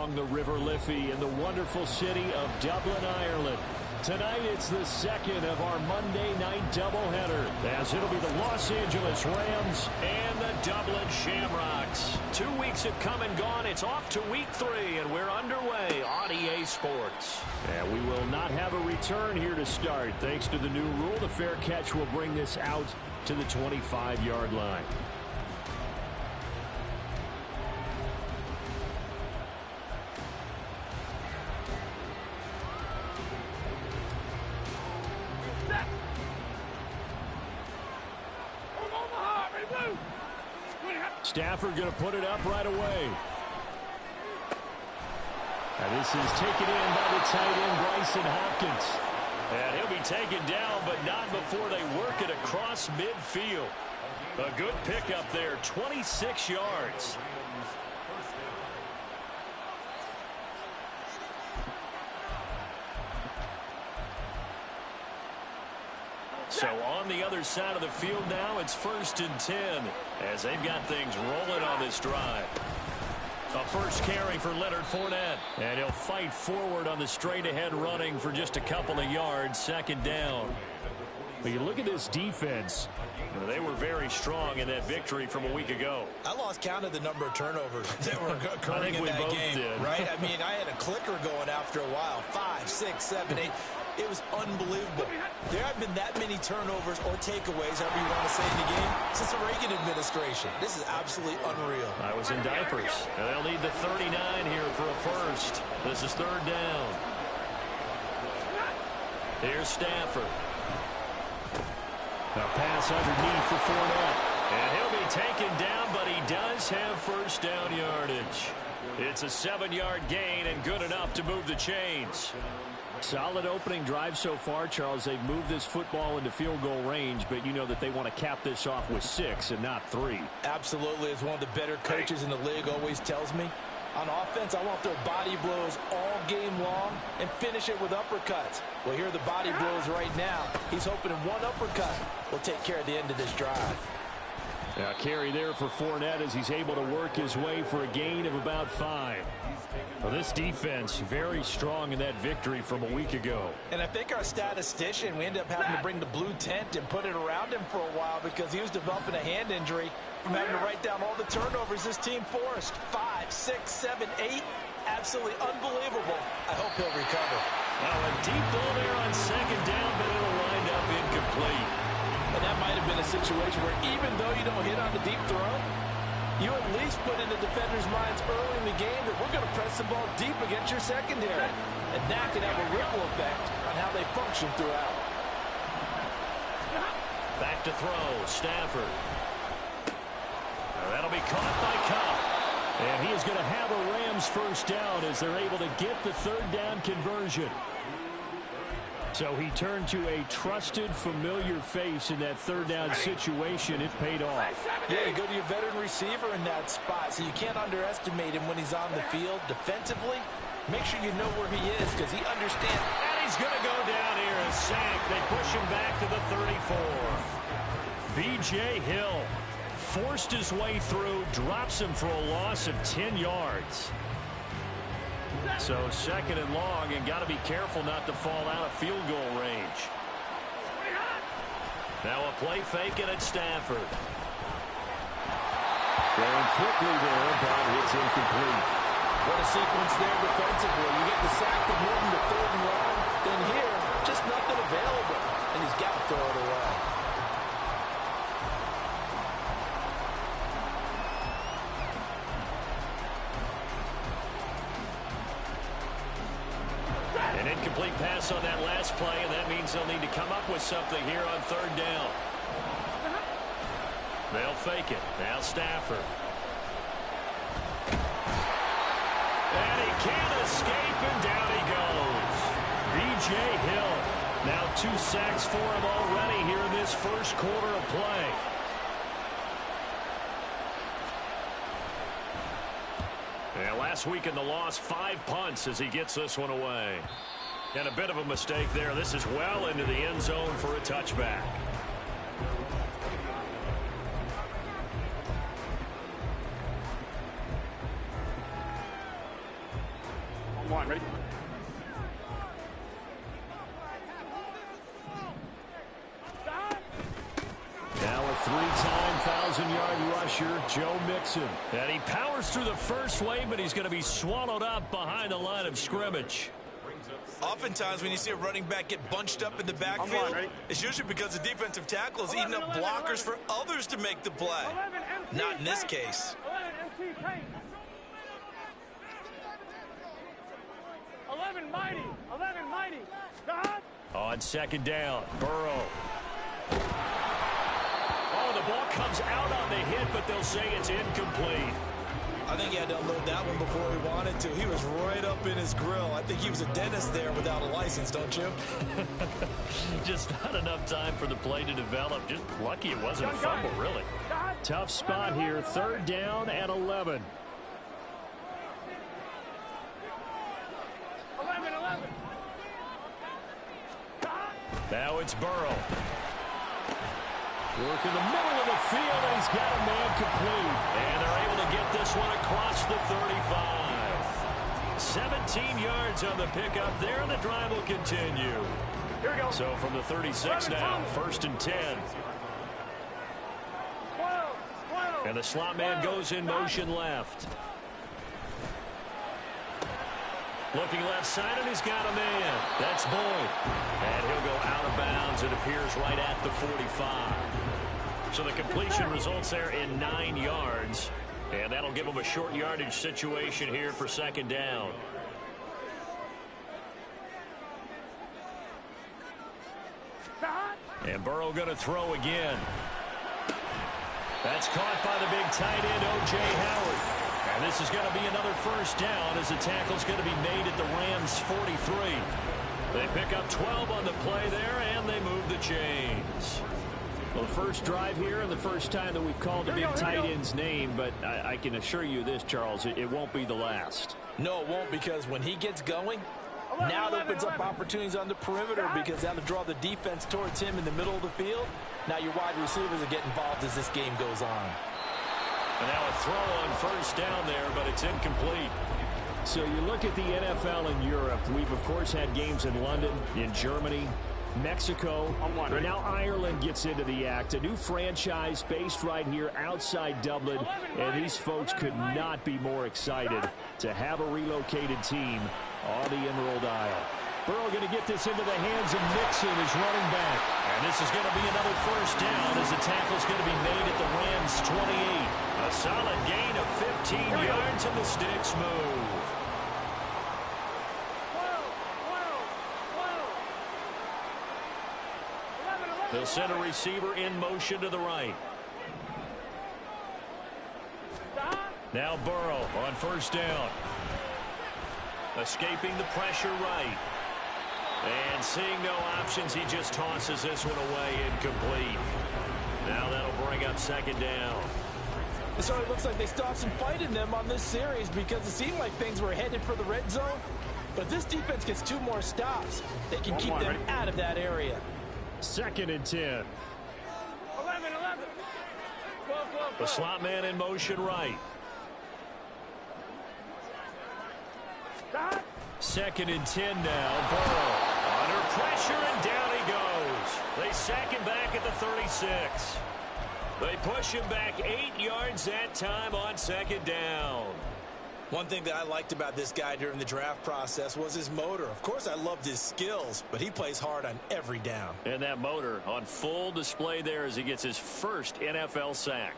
along the River Liffey in the wonderful city of Dublin, Ireland. Tonight, it's the second of our Monday night doubleheader, as it'll be the Los Angeles Rams and the Dublin Shamrocks. 2 weeks have come and gone. It's off to week 3, and we're underway on EA Sports. And we will not have a return here to start. Thanks to the new rule, the fair catch will bring this out to the 25-yard line. Stafford going to put it up right away. And this is taken in by the tight end, Bryson Hopkins. And he'll be taken down, but not before they work it across midfield. A good pickup there, 26 yards. So on the other side of the field now, it's 1st and 10 as they've got things rolling on this drive. A first carry for Leonard Fournette. And he'll fight forward on the straight-ahead running for just a couple of yards, 2nd down. But you look at this defense. They were very strong in that victory from a week ago. I lost count of the number of turnovers that were occurring in that game. Did. Right? I mean, I had a clicker going after a while. 5, 6, 7, 8. It was unbelievable. There have been that many turnovers or takeaways, however you want to say, in the game since the Reagan administration. This is absolutely unreal. I was in diapers. And they'll need the 39 here for a first. This is 3rd down. Here's Stafford. A pass underneath for Fournette. And he'll be taken down, but he does have 1st down yardage. It's a 7-yard gain and good enough to move the chains. Solid opening drive so far, Charles. They've moved this football into field goal range, but you know that they want to cap this off with 6 and not 3. Absolutely. As one of the better coaches in the league always tells me, on offense, I want their body blows all game long and finish it with uppercuts. Well, here are the body blows right now. He's hoping in one uppercut will take care of the end of this drive. Now carry there for Fournette as he's able to work his way for a gain of about 5. Well, this defense very strong in that victory from a week ago. And I think our statistician, we ended up having to bring the blue tent and put it around him for a while because he was developing a hand injury from having to write down all the turnovers this team forced. 5, 6, 7, 8. Absolutely unbelievable. I hope he'll recover. Now a deep ball there on 2nd down, but it'll wind up incomplete. And that might have been a situation where even though you don't hit on the deep throw, you at least put in the defenders' minds early in the game that we're going to press the ball deep against your secondary. And that can have a ripple effect on how they function throughout. Back to throw, Stafford. Now that'll be caught by Cup. And he is going to have a Rams 1st down as they're able to get the 3rd down conversion. So he turned to a trusted, familiar face in that 3rd down situation. It paid off. Yeah, you go to your veteran receiver in that spot, so you can't underestimate him when he's on the field. Defensively, make sure you know where he is because he understands. And he's going to go down here, a sack. They push him back to the 34. B.J. Hill forced his way through, drops him for a loss of 10 yards. So 2nd and long, and got to be careful not to fall out of field goal range. Now a play fake and it's Stafford. Going quickly there, but it's incomplete. What a sequence there defensively. You get the sack to move him to 3rd and long, then here, just nothing available, and he's got to throw it away. An incomplete pass on that last play, and that means they'll need to come up with something here on 3rd down. They'll fake it. Now Stafford. And he can't escape, and down he goes. B.J. Hill. Now 2 sacks for him already here in this 1st quarter of play. And last week in the loss, 5 punts as he gets this one away. And a bit of a mistake there. This is well into the end zone for a touchback. One, ready? Now a three-time 1,000-yard rusher, Joe Mixon. And he powers through the first wave, but he's going to be swallowed up behind the line of scrimmage. Oftentimes when you see a running back get bunched up in the backfield, it's usually because the defensive tackle is eating up blockers for others to make the play. Not in this case. 11 mighty. On second down, Burrow. Oh, the ball comes out on the hit, but they'll say it's incomplete. I think he had to unload that one before he wanted to. He was right up in his grill. I think he was a dentist there without a license, don't you? Just not enough time for the play to develop. Just lucky it wasn't a fumble, really. Tough spot here. Third down and 11. 11. Now it's Burrow. Work in the middle of the field, and he's got a man complete. And they're able to get this one across the 35. 17 yards on the pickup there, and the drive will continue. Here we go. So from the 36 now, first and 10. 12. And the slot man goes in motion left. Looking left side, and he's got a man. That's Boyd. And he'll go out of bounds. It appears right at the 45. So the completion results there in 9 yards. And that'll give him a short yardage situation here for second down. And Burrow going to throw again. That's caught by the big tight end, O.J. Howard. And this is going to be another first down as the tackle's going to be made at the Rams' 43. They pick up 12 on the play there, and they move the chains. Well, the first drive here and the first time that we've called the big tight end's name, but I can assure you this, Charles, it won't be the last. No, it won't, because when he gets going, now it opens up opportunities on the perimeter because that'll draw the defense towards him in the middle of the field. Now your wide receivers will get involved as this game goes on. And now a throw on first down there, but it's incomplete. So you look at the NFL in Europe. We've, of course, had games in London, in Germany, Mexico. But now Ireland gets into the act. A new franchise based right here outside Dublin. And these folks could not be more excited to have a relocated team on the Emerald Isle. Burrow going to get this into the hands of Mixon as running back. And this is going to be another first down as the tackle's going to be made at the Rams' 28. A solid gain of 15 yards and the sticks move. They'll send a receiver in motion to the right. Now Burrow on first down. Escaping the pressure right. And seeing no options, he just tosses this one away, incomplete. Now that'll bring up second down. It certainly looks like they stopped some fight in them on this series because it seemed like things were headed for the red zone. But this defense gets 2 more stops. They can keep them out of that area. Second and 10. 11. 12. The slot man in motion right. Second and 10 now. Burrow under pressure, and down he goes. They sack him back at the 36. They push him back 8 yards that time on second down. One thing that I liked about this guy during the draft process was his motor. Of course, I loved his skills, but he plays hard on every down. And that motor on full display there as he gets his first NFL sack.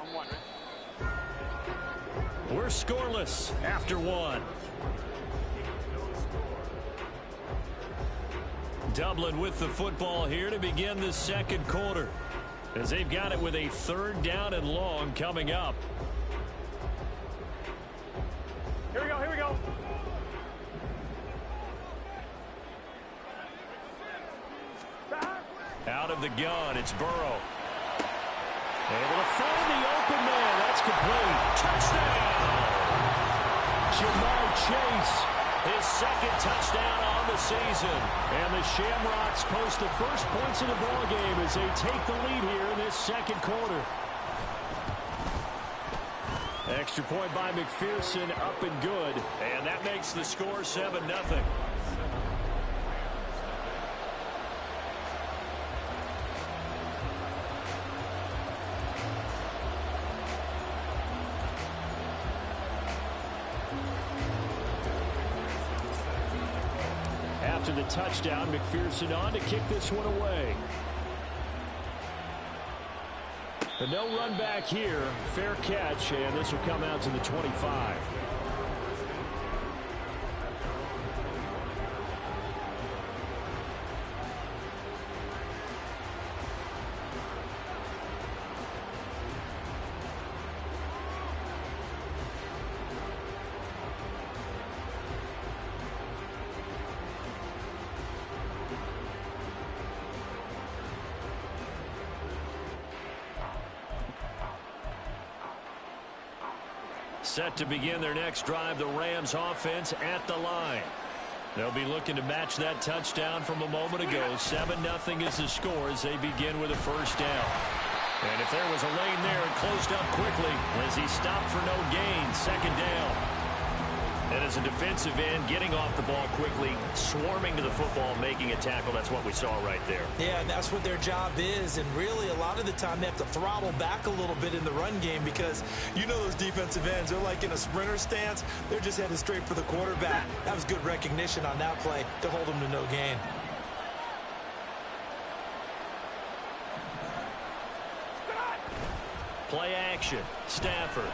I'm wondering. We're scoreless after 1. Dublin with the football here to begin the second quarter, as they've got it with a third down and long coming up. Here we go. Out of the gun, it's Burrow. Able to find the open man. That's complete. Touchdown! Jamar Chase, his second touchdown on the season. And the Shamrocks post the first points of the ballgame as they take the lead here in this second quarter. Extra point by McPherson, up and good. And that makes the score 7-0. After the touchdown, McPherson on to kick this one away. But no run back here. Fair catch, and this will come out to the 25. Set to begin their next drive, the Rams offense at the line. They'll be looking to match that touchdown from a moment ago. 7-0 is the score as they begin with a first down. And if there was a lane there, it closed up quickly as he stopped for no gain. Second down. And as a defensive end, getting off the ball quickly, swarming to the football, making a tackle. That's what we saw right there. Yeah, and that's what their job is. And really, a lot of the time, they have to throttle back a little bit in the run game because you know those defensive ends, they're like in a sprinter stance. They're just headed straight for the quarterback. That was good recognition on that play to hold them to no gain. Play action. Stafford.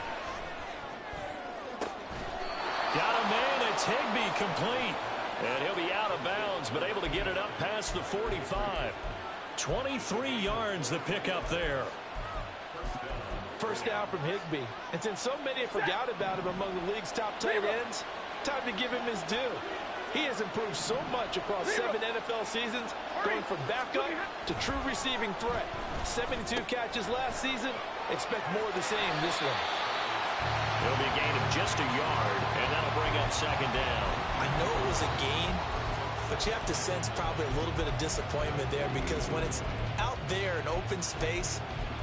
Got a man. It's Higbee complete. And he'll be out of bounds, but able to get it up past the 45. 23 yards the pickup there. First down from Higbee. And since so many have forgot about him among the league's top tight ends, time to give him his due. He has improved so much across 7 NFL seasons, going from backup to true receiving threat. 72 catches last season. Expect more of the same this one. It'll be a gain of just a yard, and that'll bring up second down. I know it was a gain, but you have to sense probably a little bit of disappointment there because when it's out there in open space,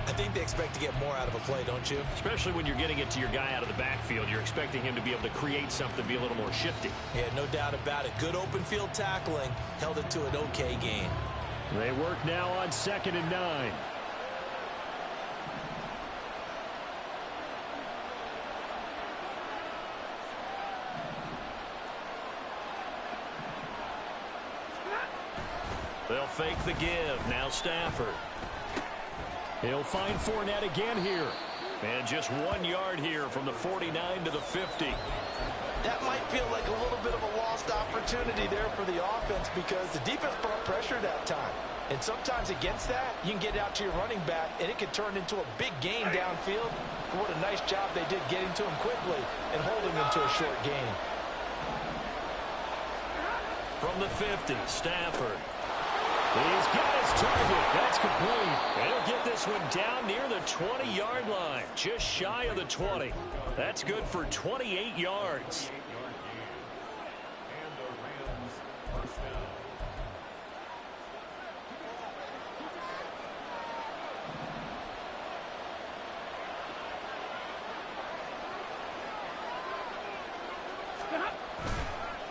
I think they expect to get more out of a play, don't you? Especially when you're getting it to your guy out of the backfield. You're expecting him to be able to create something, be a little more shifty. Yeah, no doubt about it. Good open field tackling. Held it to an okay gain. They work now on 2nd and 9. They'll fake the give. Now Stafford. He'll find Fournette again here. And just 1 yard here from the 49 to the 50. That might feel like a little bit of a lost opportunity there for the offense because the defense brought pressure that time. And sometimes against that, you can get out to your running back, and it can turn into a big gain downfield. What a nice job they did getting to him quickly and holding him to a short gain. From the 50, Stafford. He's got his target. That's complete. And he'll get this one down near the 20-yard line. Just shy of the 20. That's good for 28 yards.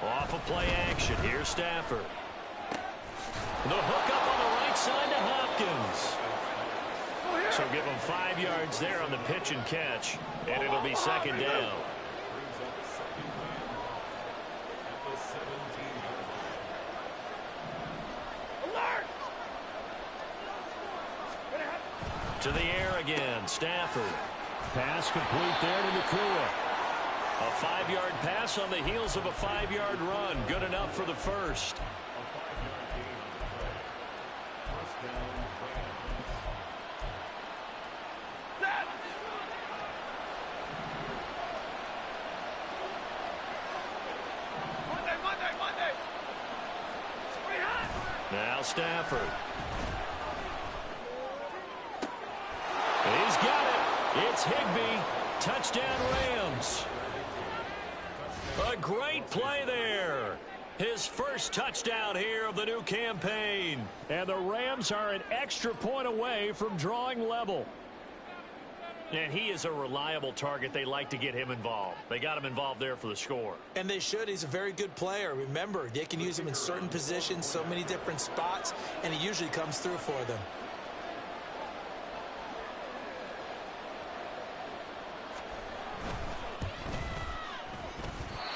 Off of play action. Here's Stafford. The hook up on the right side to Hopkins. So give him 5 yards there on the pitch and catch, and it'll be second down. To the air again, Stafford. Pass complete there to Nakua. A 5-yard pass on the heels of a 5-yard run. Good enough for the first. Now Stafford. He's got it. It's Higbee. Touchdown Rams. A great play there. His first touchdown here of the new campaign. And the Rams are an extra point away from drawing level. And he is a reliable target. They like to get him involved. They got him involved there for the score. And they should. He's a very good player. Remember, they can use him in certain positions, so many different spots, and he usually comes through for them.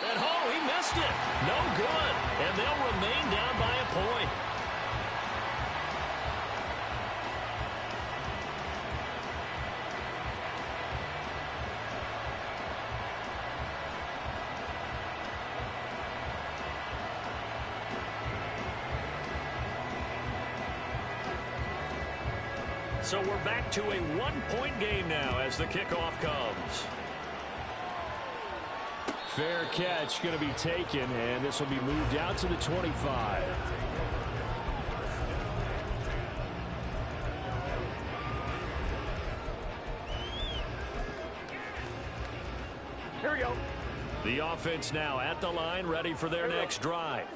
And oh, he missed it. No good. And they'll remain down by a point. So we're back to a one-point game now as the kickoff comes. Fair catch going to be taken, and this will be moved out to the 25. Here we go. The offense now at the line, ready for their next drive.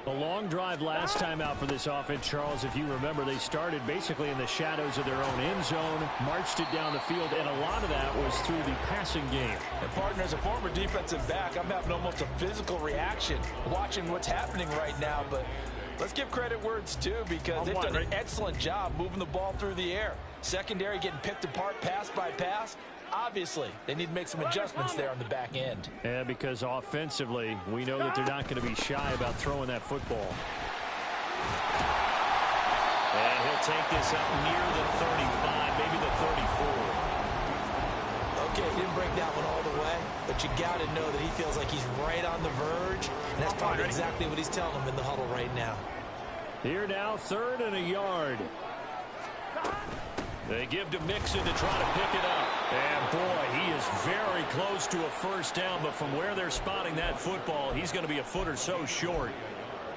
The long drive last time out for this offense, Charles, if you remember, they started basically in the shadows of their own end zone, marched it down the field, and a lot of that was through the passing game. And partner, as a former defensive back, I'm having almost a physical reaction watching what's happening right now, but let's give credit where it's due because they've done an excellent job moving the ball through the air. Secondary getting picked apart pass by pass. Obviously, they need to make some adjustments there on the back end. Yeah, because offensively, we know that they're not going to be shy about throwing that football. And he'll take this up near the 35, maybe the 34. Okay, he didn't break that one all the way, but you got to know that he feels like he's right on the verge, and that's probably exactly what he's telling them in the huddle right now. Here now, 3rd and a yard. They give to Mixon to try to pick it up. And, boy, he is very close to a first down, but from where they're spotting that football, he's going to be a foot or so short.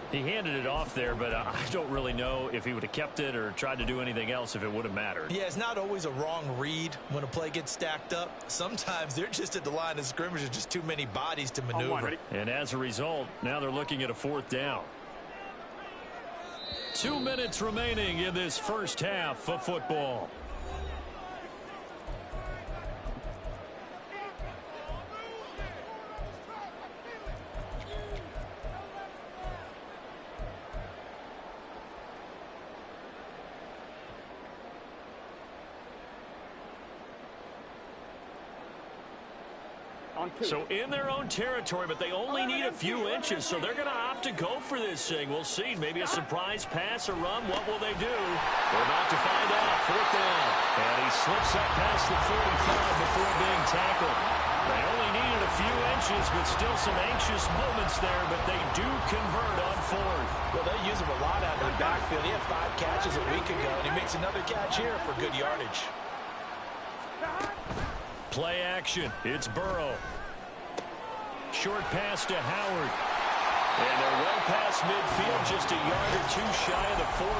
He handed it off there, but I don't really know if he would have kept it or tried to do anything else if it would have mattered. Yeah, it's not always a wrong read when a play gets stacked up. Sometimes they're just at the line of scrimmage with just too many bodies to maneuver. And as a result, now they're looking at a 4th down. 2 minutes remaining in this first half of football. So in their own territory, but they only need a few inches, so they're going to opt to go for this thing. We'll see. Maybe a surprise pass or run. What will they do? We're about to find out. 4th down. And he slips up past the 45 before being tackled. They only needed a few inches, but still some anxious moments there, but they do convert on 4th. Well, they use him a lot out of the backfield. He had 5 catches a week ago, and he makes another catch here for good yardage. Play action. It's Burrow. Short pass to Howard. And they're well past midfield, just a yard or two shy of the 40.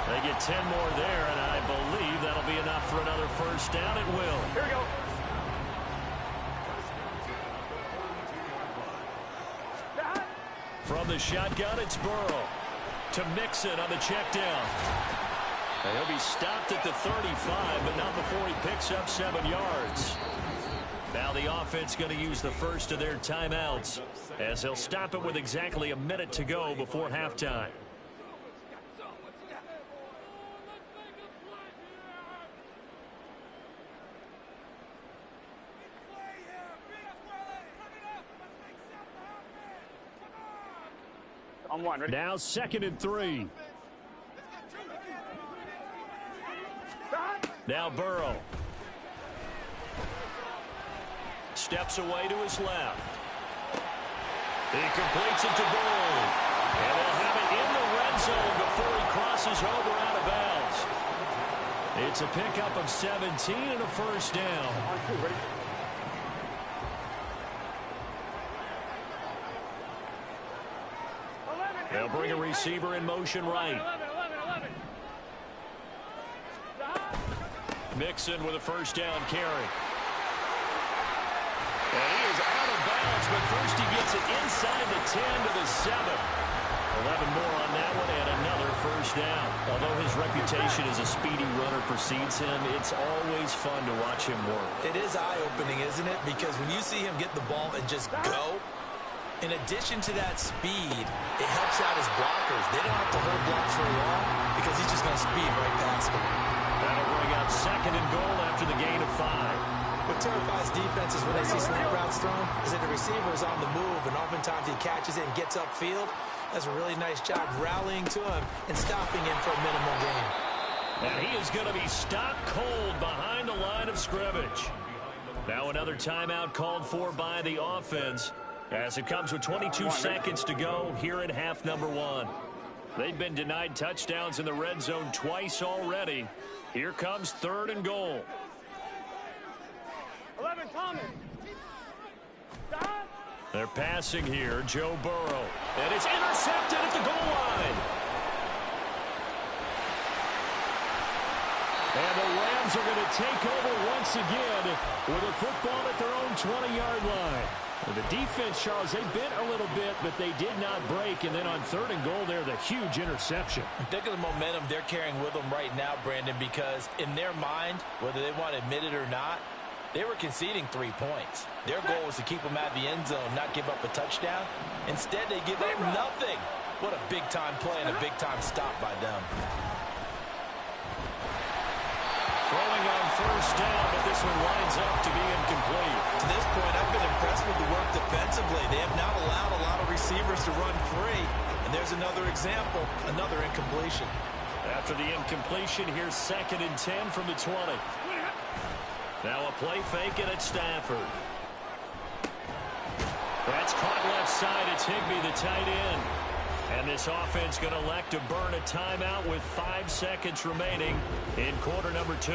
They get 10 more there, and I believe that'll be enough for another first down. It will. Here we go. From the shotgun, it's Burrow. To Mixon on the check down. And he'll be stopped at the 35, but not before he picks up 7 yards. Now the offense going to use the first of their timeouts as they'll stop it with exactly a minute to go before halftime. On 1, ready? Now 2nd and 3. Now Burrow. Steps away to his left. He completes it to Bull. And they'll have it in the red zone before he crosses over out of bounds. It's a pickup of 17 and a first down. On 2, ready? They'll bring a receiver in motion right. 11. Mixon with a first down carry. And he is out of bounds, but first he gets it inside the 10 to the 7. 11 more on that one and another first down. Although his reputation as a speedy runner precedes him, it's always fun to watch him work. It is eye-opening, isn't it? Because when you see him get the ball and just go, in addition to that speed, it helps out his blockers. They don't have to hold blocks for long because he's just going to speed right past them. That'll bring up 2nd and goal after the gain of 5. What terrifies defenses when they see slant routes thrown is that the receiver is on the move, and oftentimes he catches it and gets upfield. Does a really nice job rallying to him and stopping him for a minimal gain. And he is going to be stopped cold behind the line of scrimmage. Now another timeout called for by the offense as it comes with 22 seconds to go here in half number 1. They've been denied touchdowns in the red zone twice already. Here comes 3rd and goal. 11, Thomas. Stop. They're passing here, Joe Burrow. And it's intercepted at the goal line. And the Rams are going to take over once again with a football at their own 20-yard line. The defense, Charles, they bent a little bit, but they did not break. And then on 3rd and goal there, the huge interception. Think of the momentum they're carrying with them right now, Brandon, because in their mind, whether they want to admit it or not, they were conceding 3 points. Their goal was to keep them out of the end zone, not give up a touchdown. Instead, they give up nothing. What a big-time play and a big-time stop by them. Throwing on 1st down, but this one winds up to be incomplete. To this point, I've been impressed with the work defensively. They have not allowed a lot of receivers to run free. And there's another example, another incompletion. After the incompletion, here's 2nd and 10 from the 20. Now a play fake and it's Stafford. That's caught left side. It's Higbee, the tight end. And this offense going to elect to burn a timeout with 5 seconds remaining in quarter number 2.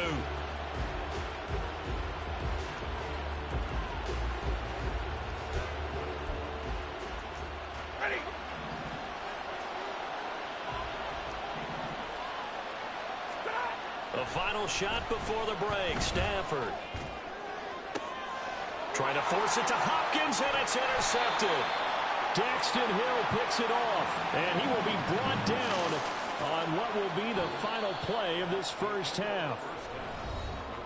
Ready. The final shot before the break. Stafford trying to force it to Hopkins, and it's intercepted. Daxton Hill picks it off, and he will be brought down on what will be the final play of this first half.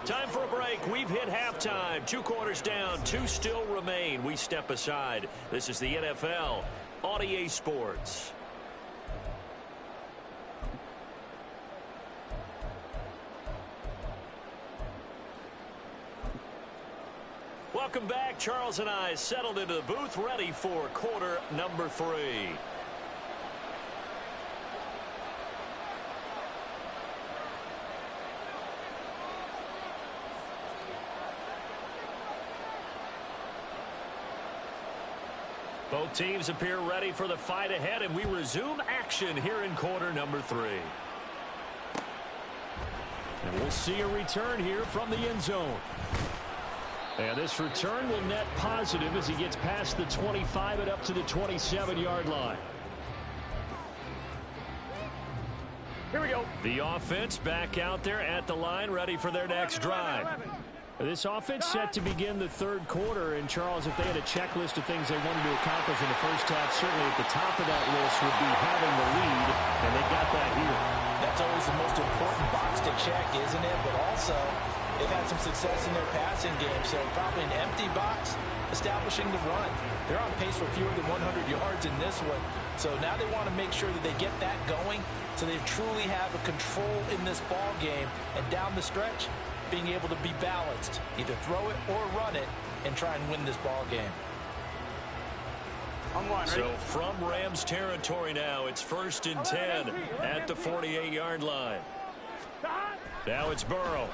Time for a break. We've hit halftime. 2 quarters down, 2 still remain. We step aside. This is the NFL on EA Sports. Welcome back. Charles and I settled into the booth, ready for quarter number 3. Both teams appear ready for the fight ahead, and we resume action here in quarter number 3. And we'll see a return here from the end zone. And this return will net positive as he gets past the 25 and up to the 27-yard line. Here we go. The offense back out there at the line, ready for their next drive. This offense set to begin the 3rd quarter, and Charles, if they had a checklist of things they wanted to accomplish in the first half, certainly at the top of that list would be having the lead, and they got that here. That's always the most important box to check, isn't it? But also, they've had some success in their passing game, so probably an empty box establishing the run. They're on pace for fewer than 100 yards in this one, so now they want to make sure that they get that going so they truly have a control in this ball game, and down the stretch, being able to be balanced, either throw it or run it, and try and win this ball game. So from Rams territory now, it's 1st and 10 at the 48-yard line. Now it's Burrow.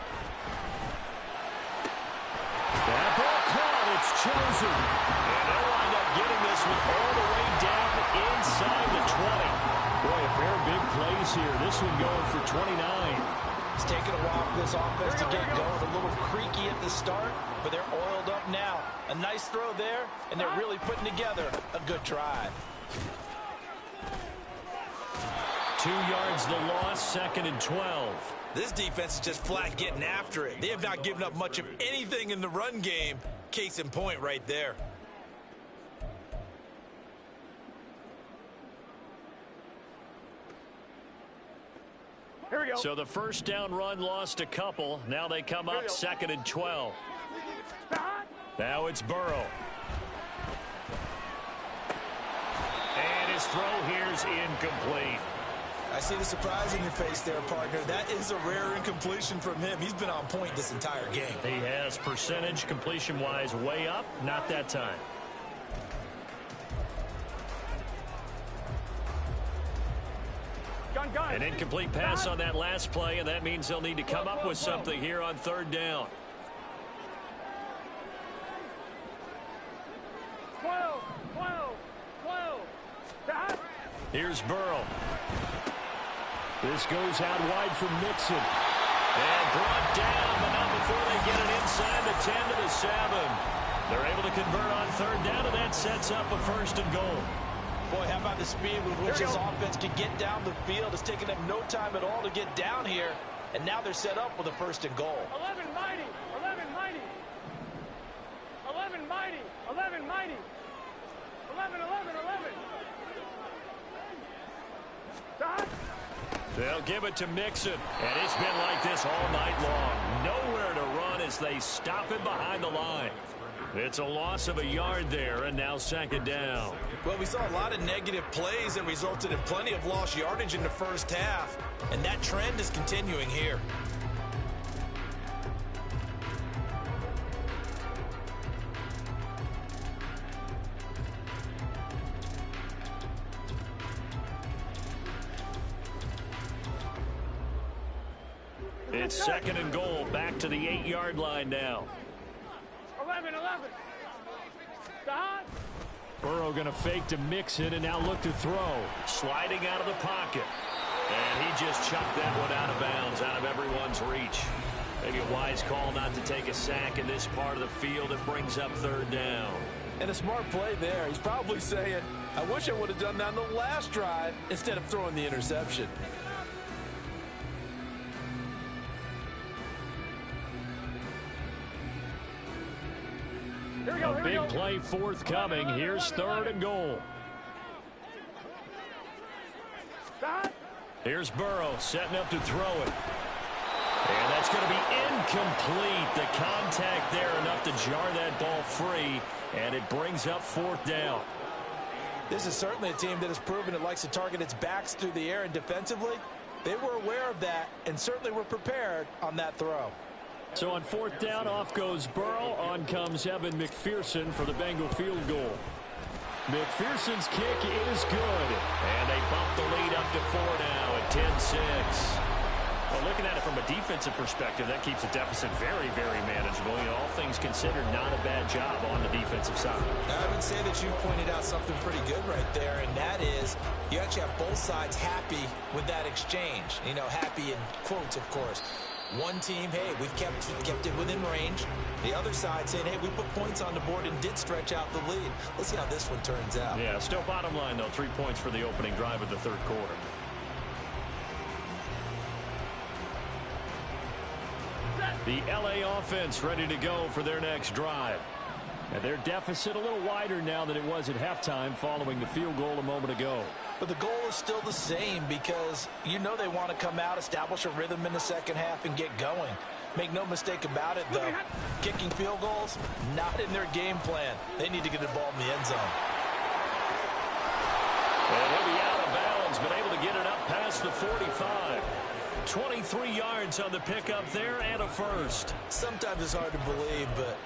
That ball caught. It's chosen. And they'll wind up getting this one all the way down inside the 20. Boy, a pair of big plays here. This one going for 29. It's taken a while for this offense to get going. A little creaky at the start, but they're oiled up now. A nice throw there, and they're really putting together a good drive. 2 yards the loss, 2nd and 12. This defense is just flat getting after it. They have not given up much of anything in the run game. Case in point right there. Here we go. So the first down run lost a couple. Now they come up 2nd and 12. Now it's Burrow. And his throw here's incomplete. I see the surprise in your face there, partner. That is a rare incompletion from him. He's been on point this entire game. He has percentage completion-wise way up. Not that time. Gun. An incomplete pass on that last play, and that means they'll need to come up with something here on 3rd down. 12. Here's Burrow. This goes out wide from Mixon. And brought down, but not before they get it inside the 10 to the 7. They're able to convert on 3rd down, and that sets up a 1st and goal. Boy, how about the speed with which this offense can get down the field? It's taken them no time at all to get down here. And now they're set up with a 1st and goal. 11 mighty. 11 mighty. 11 mighty. 11 mighty. 11. They'll give it to Mixon. And it's been like this all night long. Nowhere to run as they stop him behind the line. It's a loss of a yard there, and now 2nd down. Well, we saw a lot of negative plays that resulted in plenty of lost yardage in the first half. And that trend is continuing here. It's 2nd and goal, back to the 8-yard line now. 11. Stop. Burrow going to fake to Mixon and now look to throw. Sliding out of the pocket. And he just chucked that one out of bounds, out of everyone's reach. Maybe a wise call not to take a sack in this part of the field. It brings up 3rd down. And a smart play there. He's probably saying, I wish I would have done that on the last drive instead of throwing the interception. A big play forthcoming. Here's 3rd and goal. Here's Burrow setting up to throw it. And that's going to be incomplete. The contact there enough to jar that ball free. And it brings up 4th down. This is certainly a team that has proven it likes to target its backs through the air, and defensively, they were aware of that and certainly were prepared on that throw. So on 4th down, off goes Burrow. On comes Evan McPherson for the Bengal field goal. McPherson's kick is good. And they bump the lead up to 4 now at 10-6. Well, looking at it from a defensive perspective, that keeps the deficit very, very manageable. You know, all things considered, not a bad job on the defensive side. I would say that you pointed out something pretty good right there, and that is you actually have both sides happy with that exchange. You know, happy in quotes, of course. One team, hey, we've kept it within range. The other side saying, hey, we put points on the board and did stretch out the lead. Let's see how this one turns out. Yeah, still bottom line, though, 3 points for the opening drive of the 3rd quarter. The LA offense ready to go for their next drive. And their deficit a little wider now than it was at halftime following the field goal a moment ago. But the goal is still the same because you know they want to come out, establish a rhythm in the second half, and get going. Make no mistake about it, though. Kicking field goals, not in their game plan. They need to get the ball in the end zone. And he'll be out of bounds, but able to get it up past the 45. 23 yards on the pickup there and a 1st. Sometimes it's hard to believe, but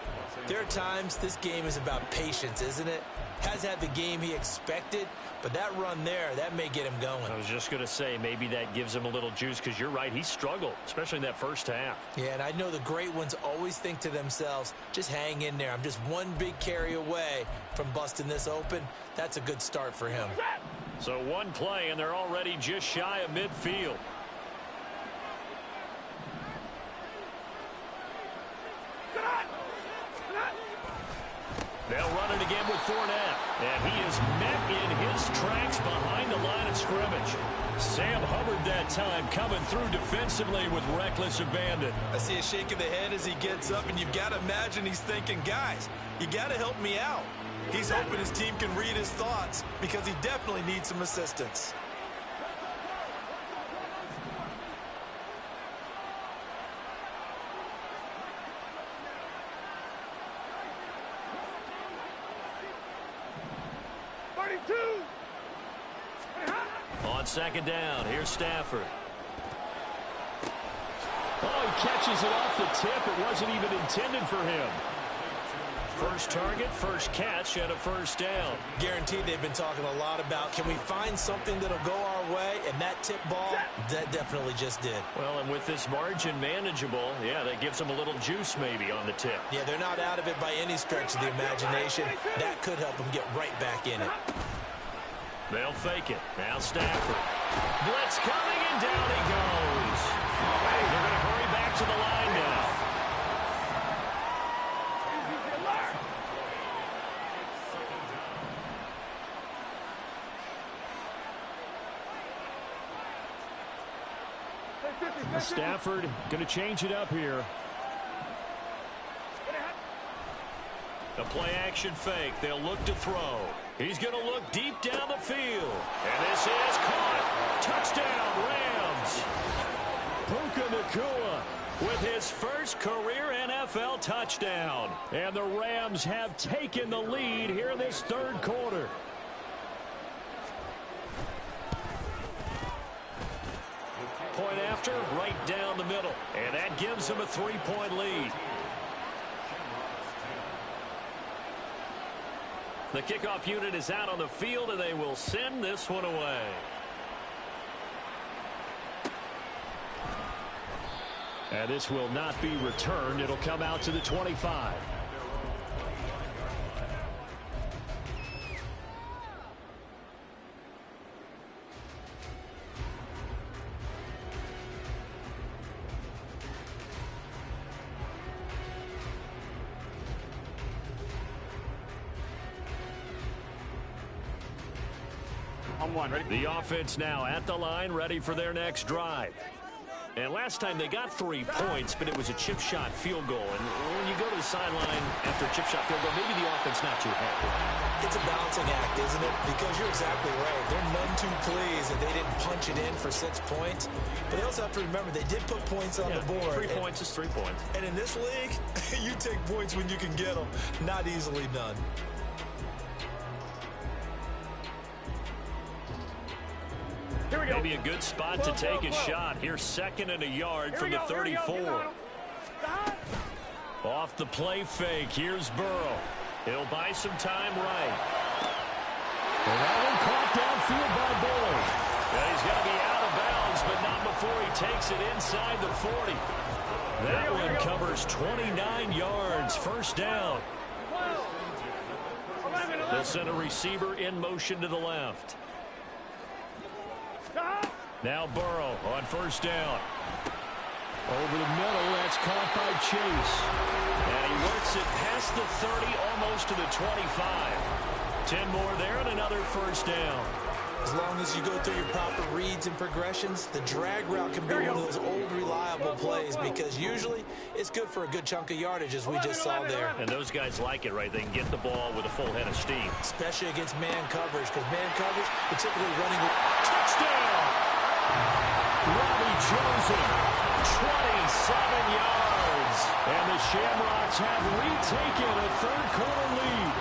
there are times this game is about patience, isn't it? Has had the game he expected, but that run there, that may get him going. I was just going to say, maybe that gives him a little juice because you're right, he struggled, especially in that first half. Yeah, and I know the great ones always think to themselves, just hang in there. I'm just one big carry away from busting this open. That's a good start for him. So one play, and they're already just shy of midfield. They'll run it again with Fournette. And he is met in his tracks behind the line of scrimmage. Sam Hubbard that time coming through defensively with reckless abandon. I see a shake of the head as he gets up, and you've got to imagine he's thinking, guys, you got to help me out. He's hoping his team can read his thoughts because he definitely needs some assistance. On second down, here's Stafford. Oh, he catches it off the tip. It wasn't even intended for him. First target, first catch, and a first down. Guaranteed they've been talking a lot about, can we find something that'll go our way? And that tip ball, that definitely just did. Well, and with this margin manageable, yeah, that gives them a little juice maybe on the tip. Yeah, they're not out of it by any stretch of the imagination. That could help them get right back in it. They'll fake it. Now Stafford. Blitz coming, and down he goes. They're going to hurry back to the line now. Stafford going to change it up here. A play-action fake. They'll look to throw. He's going to look deep down the field. And this is caught. Touchdown, Rams. Puka Nacua with his first career NFL touchdown. And the Rams have taken the lead here in this third quarter. Point after, right down the middle. And that gives them a 3-point lead. The kickoff unit is out on the field, and they will send this one away. And this will not be returned. It'll come out to the 25. The offense now at the line, ready for their next drive. And last time they got 3 points, but it was a chip shot field goal. And when you go to the sideline after a chip shot field goal, maybe the offense not too happy. It's a balancing act, isn't it? Because you're exactly right. They're none too pleased that they didn't punch it in for 6 points. But they also have to remember they did put points on the board. 3 points is 3 points. And in this league, you take points when you can get them. Not easily done. Maybe a good spot to take a shot. Here's second and a yard from the 34. Off the play fake. Here's Burrow. He'll buy some time right. And that one caught downfield by Bullard. And he's going to be out of bounds, but not before he takes it inside the 40. That one covers 29 yards. First down. They'll send a receiver in motion to the left. Now Burrow on first down. Over the middle, that's caught by Chase. And he works it past the 30, almost to the 25. 10 more there and another first down. As long as you go through your proper reads and progressions, the drag route can be one of those old reliable plays because usually it's good for a good chunk of yardage as we just saw there. And those guys like it, right? They can get the ball with a full head of steam. Especially against man coverage because man coverage, they're typically running with touchdown! Robbie Chosen, 27 yards. And the Shamrocks have retaken a third quarter lead.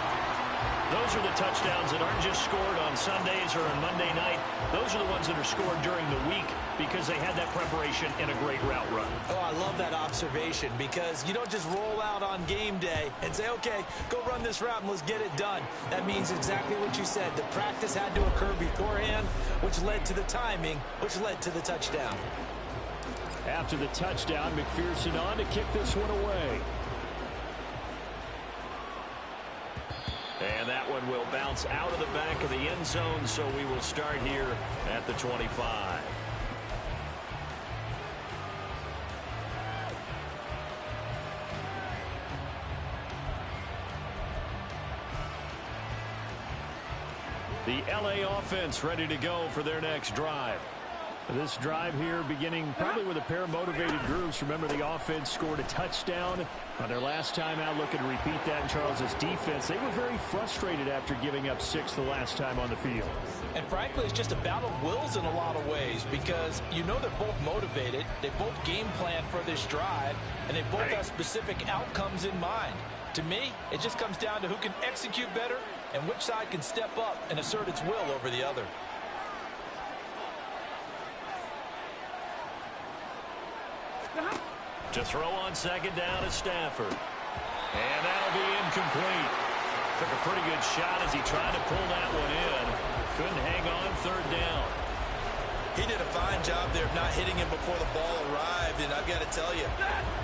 Those are the touchdowns that aren't just scored on Sundays or on Monday night. Those are the ones that are scored during the week because they had that preparation and a great route run. Oh, I love that observation because you don't just roll out on game day and say, okay, go run this route and let's get it done. That means exactly what you said. The practice had to occur beforehand, which led to the timing, which led to the touchdown. After the touchdown, McPherson on to kick this one away. And that one will bounce out of the back of the end zone, so we will start here at the 25. The LA offense ready to go for their next drive. This drive here beginning probably with a pair of motivated groups. Remember, the offense scored a touchdown on their last time out, looking to repeat that in Charles's defense. They were very frustrated after giving up 6 the last time on the field. And frankly, it's just a battle of wills in a lot of ways because you know they're both motivated. They both game plan for this drive, and they both have specific outcomes in mind. To me, it just comes down to who can execute better and which side can step up and assert its will over the other. To throw on second down is Stafford. And that'll be incomplete. Took a pretty good shot as he tried to pull that one in. Couldn't hang on third down. He did a fine job there of not hitting him before the ball arrived, and I've got to tell you,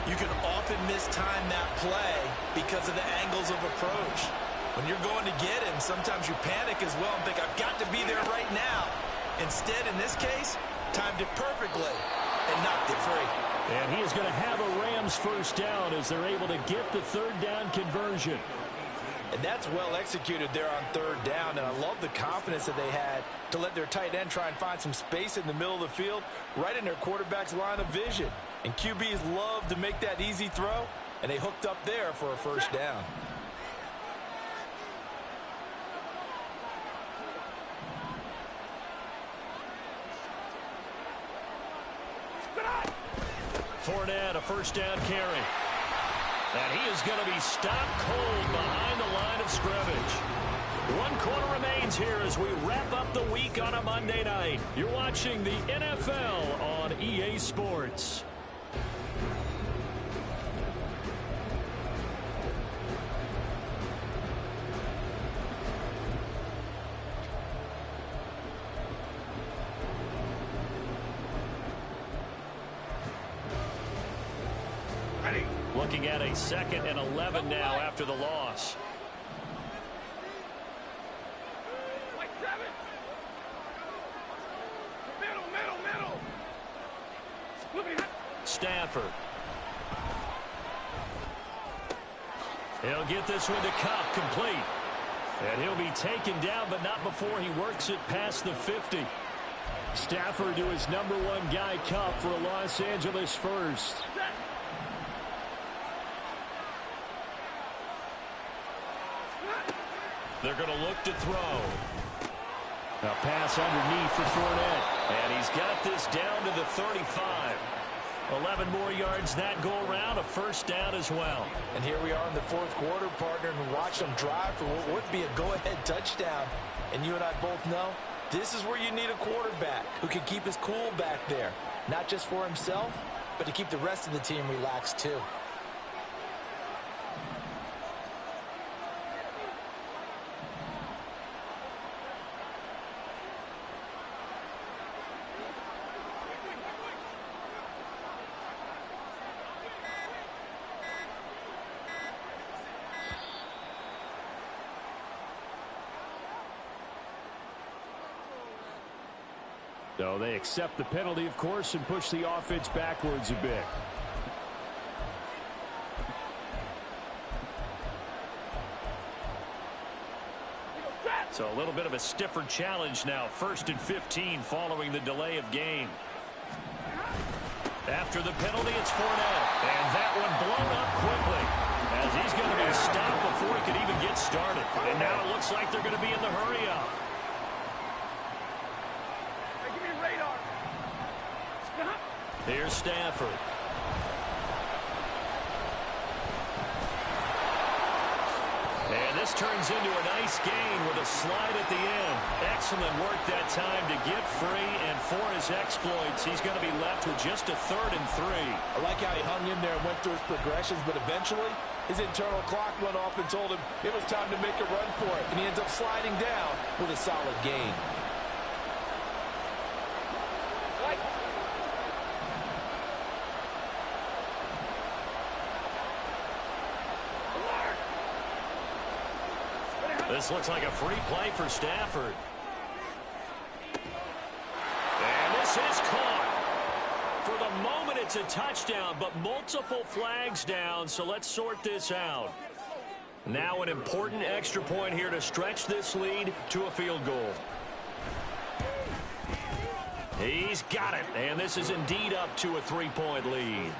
you can often mistime that play because of the angles of approach. When you're going to get him, sometimes you panic as well and think, I've got to be there right now. Instead, in this case, timed it perfectly and knocked it free. And he is going to have a Rams first down as they're able to get the third down conversion. And that's well executed there on third down, and I love the confidence that they had to let their tight end try and find some space in the middle of the field, right in their quarterback's line of vision. And QBs love to make that easy throw, and they hooked up there for a first down. Fournette, a first down carry. And he is going to be stopped cold behind the line of scrimmage. 1 quarter remains here as we wrap up the week on a Monday night. You're watching the NFL on EA Sports. Looking at a 2nd and 11 now after the loss. Stafford. He'll get this one to Cup, complete. And he'll be taken down, but not before he works it past the 50. Stafford to his #1 guy, Cup, for a Los Angeles first. They're going to look to throw. A pass underneath for Fournette. And he's got this down to the 35. 11 more yards that go around, a first down as well. And here we are in the 4th quarter, partner, and watch them drive for what would be a go-ahead touchdown. And you and I both know this is where you need a quarterback who can keep his cool back there. Not just for himself, but to keep the rest of the team relaxed too. So they accept the penalty, of course, and push the offense backwards a bit. So a little bit of a stiffer challenge now. 1st and 15 following the delay of game. After the penalty, it's Fournette. And that one blown up quickly as he's going to be stopped before he could even get started. And now it looks like they're going to be in the hurry-up. Here's Stafford. And this turns into a nice gain with a slide at the end. Excellent work that time to get free, and for his exploits, he's going to be left with just a 3rd and 3. I like how he hung in there and went through his progressions, but eventually his internal clock went off and told him it was time to make a run for it, and he ends up sliding down with a solid gain. This looks like a free play for Stafford. And this is caught. For the moment, it's a touchdown, but multiple flags down, so let's sort this out. Now an important extra point here to stretch this lead to a field goal. He's got it, and this is indeed up to a 3-point lead.